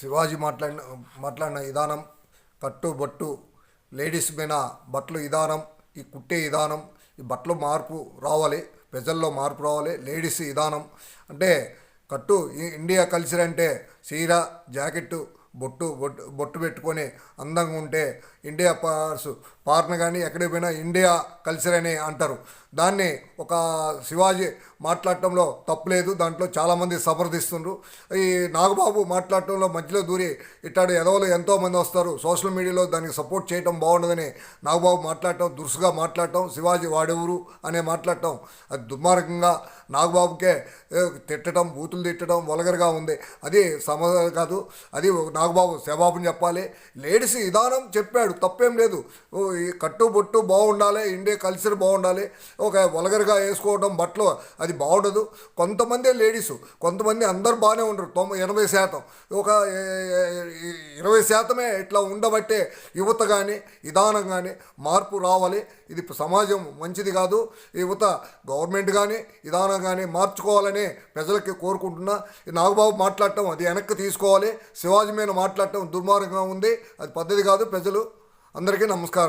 శివాజీ మాట్లాడిన విధానం, కట్టుబొట్టు, లేడీస్ మీద బట్టలు విధానం, ఈ కుట్టే విధానం, ఈ బట్టలు మార్పు రావాలి, ప్రజల్లో మార్పు రావాలి. లేడీస్ విధానం అంటే ఇండియా కల్చర్ అంటే చీర, జాకెట్టు, బొట్టు బొట్టు బొట్టు పెట్టుకొని అందంగా ఉంటే ఇండియా పార్న కానీ ఎక్కడికి పోయినా ఇండియా కల్చర్ అని అంటారు. దాన్ని ఒక శివాజీ మాట్లాడటంలో తప్పులేదు, దాంట్లో చాలామంది సమర్థిస్తుండ్రు. ఈ నాగబాబు మాట్లాడటంలో మధ్యలో దూరి ఇట్టాడు ఎదవలు ఎంతోమంది వస్తారు, సోషల్ మీడియాలో దానికి సపోర్ట్ చేయటం బాగుండదని నాగబాబు మాట్లాడటం, దురుసుగా మాట్లాడటం, శివాజీ వాడెవరు అనే మాట్లాడటం అది దుర్మార్గంగా నాగబాబుకే తిట్టడం, బూతులు తిట్టడం వల్గర్గా ఉంది. అది సమాధానం కాదు. అది నాగబాబు శబాబుని చెప్పాలి. లేడీస్ విధానం చెప్పాడు, తప్పేం లేదు. ఈ కట్టుబొట్టు బాగుండాలి, ఇండియా కల్చర్ బాగుండాలి. ఒక వల్గర్గా వేసుకోవడం బట్టలు అది బాగుండదు. కొంతమంది లేడీసు, కొంతమంది అందరు బాగానే ఉండరు. 80% ఒక 20% ఇట్లా ఉండబట్టే యువత కానీ విధానం కానీ మార్పు రావాలి. ఇది సమాజం మంచిది కాదు. యువత గవర్నమెంట్ కానీ విధానం కానీ మార్చుకోవాలని ప్రజలకి కోరుకుంటున్నా. నాగబాబు మాట్లాడటం అది వెనక్కి తీసుకోవాలి. శివాజీ మీద మాట్లాడటం దుర్మార్గంగా ఉంది, అది పద్ధతి కాదు. ప్రజలు అందరికీ నమస్కారం.